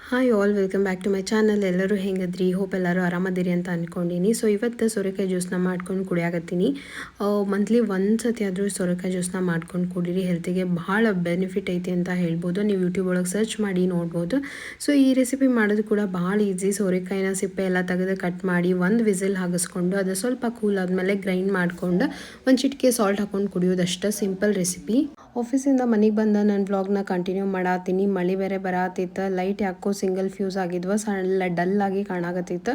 Hi all, welcome back to my channel. ಎಲ್ಲರೂ ಹೆಂಗದ್ರಿ? Hope ಎಲ್ಲರೂ ಆರಾಮದಿರಿ ಅಂತ ಅಂದ್ಕೊಂಡಿನಿ. ಸೊ ಇವತ್ತು ಸೋರೆಕಾಯಿ ಜ್ಯೂಸ್ನ ಮಾಡ್ಕೊಂಡು ಕುಡಿಯಾಕತ್ತೀನಿ. ಮಂತ್ಲಿ ಒಂದು ಸತಿ ಆದರೂ ಸೋರೆಕಾಯಿ ಜ್ಯೂಸ್ನ ಮಾಡ್ಕೊಂಡು ಕುಡೀರಿ. ಹೆಲ್ತಿಗೆ ಭಾಳ ಬೆನಿಫಿಟ್ ಐತಿ ಅಂತ ಹೇಳ್ಬೋದು. ನೀವು ಯೂಟ್ಯೂಬ್ ಒಳಗೆ ಸರ್ಚ್ ಮಾಡಿ ನೋಡ್ಬೋದು. ಸೊ ಈ ರೆಸಿಪಿ ಮಾಡೋದು ಕೂಡ ಭಾಳ ಈಸಿ. ಸೋರೆಕಾಯಿನ ಸಿಪ್ಪೆ ಎಲ್ಲ ತೆಗೆದು ಕಟ್ ಮಾಡಿ ಒಂದು ವಿಸಿಲ್ ಹಾಕಿಸ್ಕೊಂಡು ಅದು ಸ್ವಲ್ಪ ಕೂಲ್ ಆದಮೇಲೆ ಗ್ರೈಂಡ್ ಮಾಡ್ಕೊಂಡು ಒಂದು ಚಿಟಿಕೆ ಸಾಲ್ಟ್ ಹಾಕ್ಕೊಂಡು ಕುಡಿಯೋದಷ್ಟು ಸಿಂಪಲ್ ರೆಸಿಪಿ. ಆಫೀಸಿಂದ ಮನೆಗೆ ಬಂದ ನನ್ನ ವ್ಲಾಗ್ನ ಕಂಟಿನ್ಯೂ ಮಾಡತ್ತೀನಿ. ಮಳೆ ಬೇರೆ ಬರತ್ತಿತ್ತು. ಲೈಟ್ ಯಾಕೋ ಸಿಂಗಲ್ ಫ್ಯೂಸ್ ಆಗಿದ್ವು, ಸಣ್ಣ ಡಲ್ ಆಗಿ ಕಾಣಾಕತ್ತಿತ್ತು.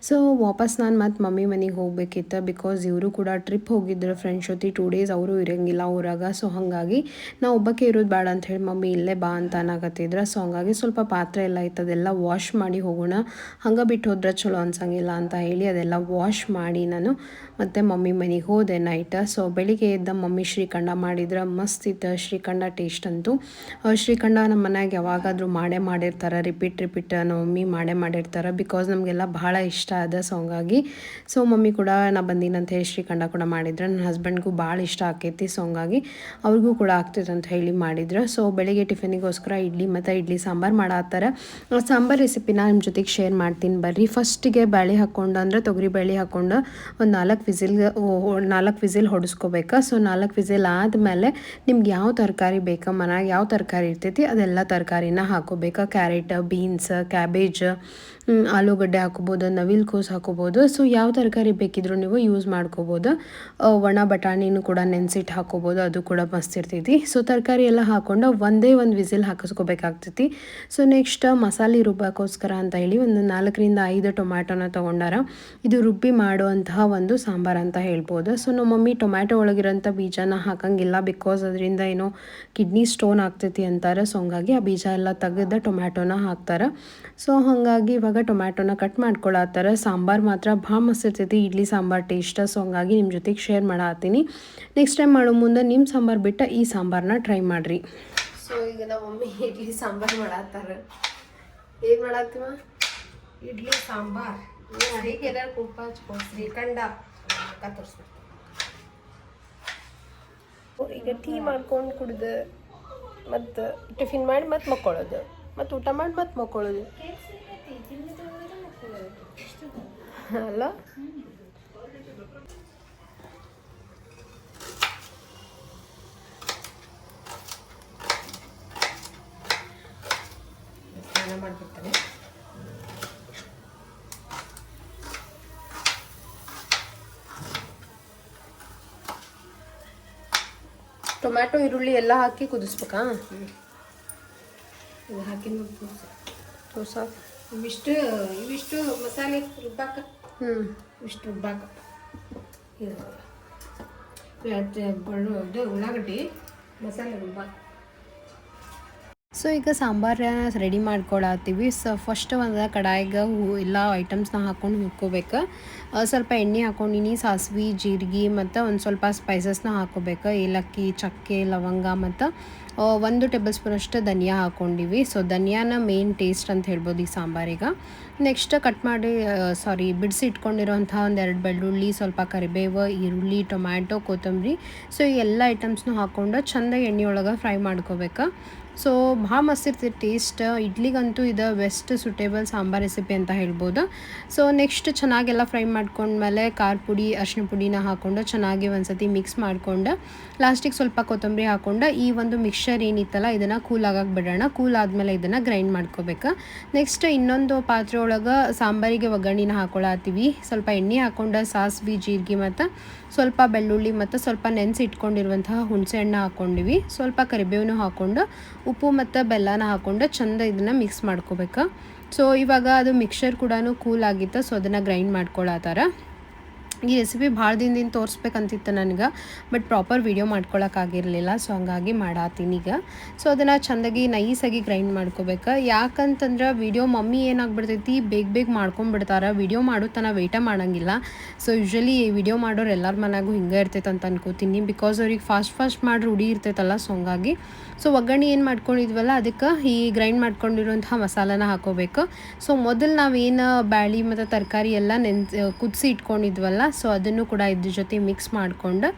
ಸೊ ವಾಪಸ್ ನಾನು ಮತ್ತೆ ಮಮ್ಮಿ ಮನೆಗೆ ಹೋಗ್ಬೇಕಿತ್ತು. ಬಿಕಾಸ್ ಇವರು ಕೂಡ ಟ್ರಿಪ್ ಹೋಗಿದ್ರು ಫ್ರೆಂಡ್ಸ್ ಜೊತೆ. 2 days ಅವರು ಇರೋಂಗಿಲ್ಲ ಊರಾಗ. ಸೊ ಹಾಗಾಗಿ ನಾವು ಒಬ್ಬಕ್ಕೆ ಇರೋದು ಬೇಡ ಅಂತ ಹೇಳಿ ಮಮ್ಮಿ ಇಲ್ಲೇ ಬಾ ಅಂತ ಅನ್ನಾಕತ್ತಿದ್ರು. ಸೊ ಹಂಗಾಗಿ ಸ್ವಲ್ಪ ಪಾತ್ರೆ ಎಲ್ಲ ಇತ್ತು, ಅದೆಲ್ಲ ವಾಶ್ ಮಾಡಿ ಹೋಗೋಣ, ಹಂಗೆ ಬಿಟ್ಟು ಹೋದ್ರೆ ಚಲೋ ಅನ್ಸಂಗಿಲ್ಲ ಅಂತ ಹೇಳಿ ಅದೆಲ್ಲ ವಾಶ್ ಮಾಡಿ ನಾನು ಮತ್ತು ಮಮ್ಮಿ ಮನೆಗೆ ಹೋದೆ ನೈಟ್. ಸೊ ಬೆಳಿಗ್ಗೆ ಎದ್ದ ಮಮ್ಮಿ ಶ್ರೀಖಂಡ ಮಾಡಿದ್ರೆ ಮಸ್ತ್ ಇತ್ತು ಶ್ರೀಖಂಡ ಟೇಸ್ಟ್ ಅಂತೂ. ಶ್ರೀಖಂಡ ನಮ್ಮ ಮನ್ಯಾಗ ಯಾವಾಗಾದರೂ ಮಾಡಿರ್ತಾರೆ, ರಿಪೀಟ್ ನಮ್ಮ ಮಮ್ಮಿ ಮಾಡಿರ್ತಾರೆ. ಬಿಕಾಸ್ ನಮಗೆಲ್ಲ ಭಾಳ ಇಷ್ಟ ಅದ. ಸೊ ಹಂಗಾಗಿ ಮಮ್ಮಿ ಕೂಡ ನಾ ಬಂದಿನಂತ ಹೇಳಿ ಶ್ರೀಖಂಡ ಕೂಡ ಮಾಡಿದ್ರೆ ನನ್ನ ಹಸ್ಬೆಂಡ್ಗೂ ಭಾಳ ಇಷ್ಟ ಆಕೈತಿ. ಸೊ ಹಂಗಾಗಿ ಅವ್ರಿಗೂ ಕೂಡ ಆಗ್ತೈತೆ ಅಂತ ಹೇಳಿ ಮಾಡಿದ್ರು. ಸೊ ಬೆಳಿಗ್ಗೆ ಟಿಫಿನಿಗೋಸ್ಕರ ಇಡ್ಲಿ ಮತ್ತು ಇಡ್ಲಿ ಸಾಂಬಾರು ಮಾಡತ್ತಾರೆ. ಸಾಂಬಾರು ರೆಸಿಪಿನ ನಿಮ್ಮ ಜೊತೆಗೆ ಶೇರ್ ಮಾಡ್ತೀನಿ ಬರ್ರಿ. ಫಸ್ಟಿಗೆ ಬೇಳೆ ಹಾಕ್ಕೊಂಡು, ಅಂದರೆ ತೊಗರಿ ಬೇಳೆ ಹಾಕ್ಕೊಂಡು ಒಂದು 4 ವಿಸಿಲ್ ಹೊಡಿಸ್ಕೋಬೇಕು. ಸೊ 4 ವಿಸಿಲ್ ಆದಮೇಲೆ ನಿಮ್ಗೆ ಯಾವ ತರಕಾರಿ ಬೇಕು, ಮನ್ಯಾಗ ಯಾವ ತರಕಾರಿ ಇರ್ತೈತಿ ಅದೆಲ್ಲ ತರಕಾರಿನ ಹಾಕೋಬೇಕು. ಕ್ಯಾರೆಟ್, ಬೀನ್ಸ್, ಕ್ಯಾಬೇಜ್, ಆಲೂಗಡ್ಡೆ ಹಾಕೋಬೋದು, ನವಿಲ್ಕೋಸು ಹಾಕೋಬೋದು. ಸೊ ಯಾವ ತರಕಾರಿ ಬೇಕಿದ್ರೂ ನೀವು ಯೂಸ್ ಮಾಡ್ಕೋಬೋದು. ಒಣ ಬಟಾಣಿನೂ ಕೂಡ ನೆನೆಸಿಟ್ಟು ಹಾಕೋಬೋದು, ಅದು ಕೂಡ ಮಸ್ತ್ ಇರ್ತೈತಿ. ಸೊ ತರಕಾರಿ ಎಲ್ಲ ಹಾಕ್ಕೊಂಡು ಒಂದೇ ಒಂದು ವಿಸಿಲ್ ಹಾಕಿಸ್ಕೋಬೇಕಾಗ್ತೈತಿ. ಸೊ ನೆಕ್ಸ್ಟ್ ಮಸಾಲೆ ರುಬ್ಬೋಕ್ಕೋಸ್ಕರ ಅಂತ ಹೇಳಿ ಒಂದು 4 ರಿಂದ 5 ಟೊಮ್ಯಾಟೋನ ತೊಗೊಂಡಾರ. ಇದು ರುಬ್ಬಿ ಮಾಡುವಂತಹ ಒಂದು ಸಾಂಬಾರು ಅಂತ ಹೇಳ್ಬೋದು. ಸೊ ನಮ್ಮ ಮಮ್ಮಿ ಟೊಮ್ಯಾಟೊ ಒಳಗಿರೋಂಥ ಬೀಜನ ಹಾಕಂಗಿಲ್ಲ. ಬಿಕಾಸ್ ಅದರಿಂದ ಏನೋ ಕಿಡ್ನಿ ಸ್ಟೋನ್ ಆಗ್ತೈತಿ ಅಂತಾರೆ. ಸೊ ಹಂಗಾಗಿ ಆ ಬೀಜ ಎಲ್ಲ ತೆಗೆದು ಟೊಮ್ಯಾಟೋನ ಹಾಕ್ತಾರೆ. ಸೊ ಹಾಗಾಗಿ ಇವಾಗ ಟೊಮ್ಯಾಟೋನ ಕಟ್ ಮಾಡ್ಕೊಳತ್ತಾರೆ. ಸಾಂಬಾರು ಮಾತ್ರ ಭಾಳ ಮಸ್ತ್ ಇರ್ತೈತಿ, ಇಡ್ಲಿ ಸಾಂಬಾರು ಟೇಸ್ಟ್. ಸೊ ಹಂಗಾಗಿ ನಿಮ್ಮ ಜೊತೆಗೆ ಶೇರ್ ಮಾಡತ್ತೀನಿ. ನೆಕ್ಸ್ಟ್ ಟೈಮ್ ಮಾಡೋ ಮುಂದೆ ನಿಮ್ಮ ಸಾಂಬಾರು ಬಿಟ್ಟು ಈ ಸಾಂಬಾರನ್ನ ಟ್ರೈ ಮಾಡಿರಿ. ಸೊ ಈಗ ನಮ್ಮ ಮಮ್ಮಿ ಇಡ್ಲಿ ಸಾಂಬಾರು ಮಾಡತ್ತಾರೆ. ಏನು ಮಾಡತ್ತೀವ? ಇಡ್ಲಿ ಸಾಂಬಾರ್ ಎಲ್ಲರೂ ಕುಪ್ಪ ಹಚ್ಕೊ ಶ್ರೀಖಂಡ ತೋರಿಸ್ಬೇಕು. ಈಗ ಟೀ ಮಾಡ್ಕೊಂಡು ಕುಡ್ದು ಮತ್ತು ಟಿಫಿನ್ ಮಾಡಿ ಮತ್ತೆ ಮಕ್ಕೊಳ್ಳೋದು, ಮತ್ತು ಊಟ ಮಾಡಿ ಮತ್ತೆ ಮಕ್ಕೊಳ್ಳೋದು ಅಲ್ಲ. ಸ್ನಾನ ಮಾಡಿಬಿಡ್ತಾನೆ. ಟೊಮ್ಯಾಟೊ ಈರುಳ್ಳಿ ಎಲ್ಲ ಹಾಕಿ ಕುದಿಸ್ಬೇಕಾ? ಇದು ಹಾಕಿನ ತೋರ್ಸ ಇವಿಷ್ಟು ಮಸಾಲೆ ರುಬ್ಬಾಕ, ಇಷ್ಟು ರುಬ್ಬಾಕ. ಇದು ಉಳ್ಳಾಗಡ್ಡಿ ಮಸಾಲೆ ರುಬ್ಬಾಕ. ಸೊ ಈಗ ಸಾಂಬಾರು ರೆಡಿ ಮಾಡ್ಕೊಳತ್ತೀವಿ. ಸೊ ಫಸ್ಟ್ ಒಂದು ಕಡಾಯಿಗೆ ಎಲ್ಲ ಐಟಮ್ಸ್ನ ಹಾಕ್ಕೊಂಡು ಹುರ್ಕೋಬೇಕು. ಸ್ವಲ್ಪ ಎಣ್ಣೆ ಹಾಕ್ಕೊಂಡಿನಿ, ಸಾಸಿವೆ, ಜೀರಿಗೆ ಮತ್ತು ಒಂದು ಸ್ವಲ್ಪ ಸ್ಪೈಸಸ್ನ ಹಾಕ್ಕೋಬೇಕು. ಏಲಕ್ಕಿ, ಚಕ್ಕೆ, ಲವಂಗ ಮತ್ತು 1 ಟೇಬಲ್ ಸ್ಪೂನ್ ಅಷ್ಟು ಧನಿಯಾ ಹಾಕ್ಕೊಂಡಿವಿ. ಸೊ ಧನಿಯಾನ ಮೇನ್ ಟೇಸ್ಟ್ ಅಂತ ಹೇಳ್ಬೋದು ಈ ಸಾಂಬಾರಿಗೆ. ನೆಕ್ಸ್ಟ್ ಬಿಡಿಸಿ ಇಟ್ಕೊಂಡಿರೋಂಥ 2 ಬೆಳ್ಳುಳ್ಳಿ, ಸ್ವಲ್ಪ ಕರಿಬೇವು, ಈರುಳ್ಳಿ, ಟೊಮ್ಯಾಟೊ, ಕೊತ್ತಂಬರಿ. ಸೊ ಈ ಎಲ್ಲ ಐಟಮ್ಸ್ನೂ ಹಾಕ್ಕೊಂಡು ಚೆಂದಾಗಿ ಎಣ್ಣೆ ಒಳಗೆ ಫ್ರೈ ಮಾಡ್ಕೋಬೇಕು. ಸೊ ಭಾಳ ಮಸ್ತ್ ಇರ್ತೈತಿ ಟೇಸ್ಟ್. ಇಡ್ಲಿಗಂತೂ ಇದು ಬೆಸ್ಟ್ ಸೂಟೇಬಲ್ ಸಾಂಬಾರು ರೆಸಿಪಿ ಅಂತ ಹೇಳ್ಬೋದು. ಸೊ ನೆಕ್ಸ್ಟ್ ಚೆನ್ನಾಗೆಲ್ಲ ಫ್ರೈ ಮಾಡ್ಕೊಂಡ್ಮೇಲೆ ಖಾರ ಪುಡಿ, ಅರಿಶಿನ ಪುಡಿನ ಹಾಕ್ಕೊಂಡು ಚೆನ್ನಾಗಿ ಒಂದ್ಸತಿ ಮಿಕ್ಸ್ ಮಾಡ್ಕೊಂಡು ಲಾಸ್ಟಿಗೆ ಸ್ವಲ್ಪ ಕೊತ್ತಂಬರಿ ಹಾಕ್ಕೊಂಡು ಈ ಒಂದು ಮಿಕ್ಸ್ಚರ್ ಏನಿತ್ತಲ್ಲ ಇದನ್ನು ಕೂಲ್ ಆಗಕ್ಕೆ ಬಿಡೋಣ. ಕೂಲ್ ಆದಮೇಲೆ ಇದನ್ನು ಗ್ರೈಂಡ್ ಮಾಡ್ಕೋಬೇಕು. ನೆಕ್ಸ್ಟ್ ಇನ್ನೊಂದು ಪಾತ್ರೆ ಒಳಗೆ ಸಾಂಬಾರಿಗೆ ಒಗ್ಗರಣೆನ ಹಾಕ್ಕೊಳತ್ತೀವಿ. ಸ್ವಲ್ಪ ಎಣ್ಣೆ ಹಾಕ್ಕೊಂಡು ಸಾಸಿವೆ, ಜೀರಿಗೆ ಮತ್ತು ಸ್ವಲ್ಪ ಬೆಳ್ಳುಳ್ಳಿ ಮತ್ತು ಸ್ವಲ್ಪ ನೆನೆಸಿ ಇಟ್ಕೊಂಡಿರುವಂತಹ ಹುಣಸೆ ಹಣ್ಣು ಹಾಕ್ಕೊಂಡಿವಿ. ಸ್ವಲ್ಪ ಕರಿಬೇವನ್ನು ಹಾಕ್ಕೊಂಡು ಉಪ್ಪು ಮತ್ತು ಬೆಲ್ಲನ ಹಾಕ್ಕೊಂಡು ಚೆಂದ ಇದನ್ನು ಮಿಕ್ಸ್ ಮಾಡ್ಕೋಬೇಕು. ಸೊ ಇವಾಗ ಅದು ಮಿಕ್ಸ್ಚರ್ ಕೂಡ ಕೂಲ್ ಆಗಿತ್ತು. ಸೊ ಅದನ್ನು ಗ್ರೈಂಡ್ ಮಾಡ್ಕೊಳತ್ತಾರ. ಈ ರೆಸಿಪಿ ಭಾಳ ದಿನದಿಂದ ತೋರಿಸ್ಬೇಕಂತಿತ್ತು ನನಗೆ, ಬಟ್ ಪ್ರಾಪರ್ ವೀಡಿಯೋ ಮಾಡ್ಕೊಳಕ್ಕಾಗಿರಲಿಲ್ಲ. ಸೊ ಹಂಗಾಗಿ ಮಾಡತ್ತೀನಿ ಈಗ. ಸೊ ಅದನ್ನು ಚೆಂದಾಗಿ ನೈಸಾಗಿ ಗ್ರೈಂಡ್ ಮಾಡ್ಕೋಬೇಕು. ಯಾಕಂತಂದ್ರೆ ವೀಡಿಯೋ ಮಮ್ಮಿ ಏನಾಗ್ಬಿಡ್ತೈತಿ, ಬೇಗ ಮಾಡ್ಕೊಂಡ್ಬಿಡ್ತಾರೆ. ವೀಡಿಯೋ ಮಾಡೋ ತನಕ ವೇಟ ಮಾಡೋಂಗಿಲ್ಲ. ಸೊ ಯೂಶ್ವಲಿ ವೀಡಿಯೋ ಮಾಡೋರು ಎಲ್ಲರ ಮನೆಯಾಗೂ ಹಿಂಗೆ ಇರ್ತೈತೆ ಅಂತ ಅನ್ಕೋತೀನಿ. ಬಿಕಾಸ್ ಅವ್ರಿಗೆ ಫಾಸ್ಟ್ ಮಾಡಿ ರೂಢಿ ಇರ್ತೈತಲ್ಲ. ಸೊ ಹಂಗಾಗಿ ಒಗ್ಗರಣೆ ಏನು ಮಾಡ್ಕೊಂಡಿದ್ವಲ್ಲ ಅದಕ್ಕೆ ಈ ಗ್ರೈಂಡ್ ಮಾಡ್ಕೊಂಡಿರುವಂಥ ಮಸಾಲಾನ ಹಾಕೋಬೇಕು. ಸೊ ಮೊದಲು ನಾವೇನು ಬ್ಯಾಳಿ ಮತ್ತು ತರಕಾರಿ ಎಲ್ಲ ಕುದಿಸಿ ಇಟ್ಕೊಂಡಿದ್ವಲ್ಲ, ಸೊ ಅದನ್ನು ಕೂಡ ಇದ್ರ ಜೊತೆ ಮಿಕ್ಸ್ ಮಾಡಿಕೊಂಡು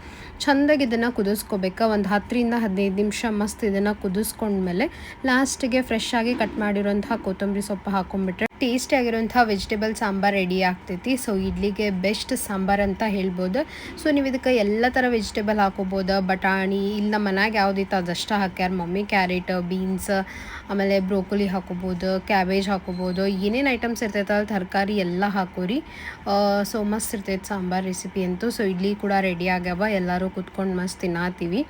ಚೆಂದಾಗಿ ಇದನ್ನು ಕುದಿಸ್ಕೋಬೇಕು. ಒಂದು 10-15 ನಿಮಿಷ ಮಸ್ತ್ ಇದನ್ನು ಕುದಿಸ್ಕೊಂಡ್ಮೇಲೆ ಲಾಸ್ಟಿಗೆ ಫ್ರೆಶ್ ಆಗಿ ಕಟ್ ಮಾಡಿರೋಂಥ ಕೊತ್ತಂಬರಿ ಸೊಪ್ಪು ಹಾಕೊಂಡ್ಬಿಟ್ರೆ ಟೇಸ್ಟಿ ಆಗಿರೋಂಥ ವೆಜಿಟೇಬಲ್ ಸಾಂಬಾರು ರೆಡಿ ಆಗ್ತೈತಿ. ಸೊ ಇಡ್ಲಿಗೆ ಬೆಸ್ಟ್ ಸಾಂಬಾರು ಅಂತ ಹೇಳ್ಬೋದು. ಸೊ ನೀವು ಇದಕ್ಕೆ ಎಲ್ಲ ಥರ ವೆಜಿಟೇಬಲ್ ಹಾಕೋಬೋದು. ಬಟಾಣಿ ಇಲ್ಲ ನಮ್ಮ ಮನ್ಯಾಗ ಯಾವುದಿತ್ತು ಅದಷ್ಟು ಹಾಕ್ಯಾರ ಮಮ್ಮಿ. ಕ್ಯಾರೆಟ್, ಬೀನ್ಸ್, ಆಮೇಲೆ ಬ್ರೋಕೊಲಿ ಹಾಕೋಬೋದು, ಕ್ಯಾಬೇಜ್ ಹಾಕೋಬೋದು. ಏನೇನು ಐಟಮ್ಸ್ ಇರ್ತೈತಲ್ಲ ತರಕಾರಿ ಎಲ್ಲ ಹಾಕೋರಿ. ಸೊ ಮಸ್ತ್ ಇರ್ತೈತೆ ಸಾಂಬಾರು ರೆಸಿಪಿ ಅಂತೂ. ಸೊ ಇಡ್ಲಿ ಕೂಡ ರೆಡಿ ಆಗ್ಯಾವ, ಎಲ್ಲರೂ ಕುತ್ಕೊಂಡು ಮಸ್ತ್ ತಿನ್ನಾತೀವಿ.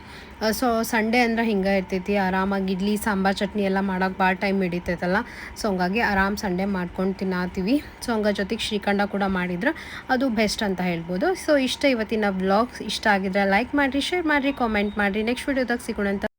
ಸೊ ಸಂಡೇ ಅಂದ್ರೆ ಹಿಂಗೆ ಇರ್ತೈತಿ, ಆರಾಮಾಗಿ ಇಡ್ಲಿ ಸಾಂಬಾರು ಚಟ್ನಿ ಎಲ್ಲ ಮಾಡೋಕೆ ಭಾಳ ಟೈಮ್ ಹಿಡಿತೈತಲ್ಲ. ಸೊ ಹಂಗಾಗಿ ಆರಾಮ್ ಸಂಡೇ ಮಾಡ್ಕೊಂಡು ತಿನ್ನಾತೀವಿ. ಸೊ ಹಂಗ ಜೊತೆಗೆ ಶ್ರೀಖಂಡ ಕೂಡ ಮಾಡಿದ್ರೆ ಅದು ಬೆಸ್ಟ್ ಅಂತ ಹೇಳ್ಬೋದು. ಸೊ ಇಷ್ಟ ಇವತ್ತಿನ ವ್ಲಾಗ್. ಇಷ್ಟ ಆಗಿದ್ರೆ ಲೈಕ್ ಮಾಡಿರಿ, ಶೇರ್ ಮಾಡಿರಿ, ಕಾಮೆಂಟ್ ಮಾಡಿರಿ. ನೆಕ್ಸ್ಟ್ ವಿಡಿಯೋದಾಗ ಸಿಗೋಣ ಅಂತ.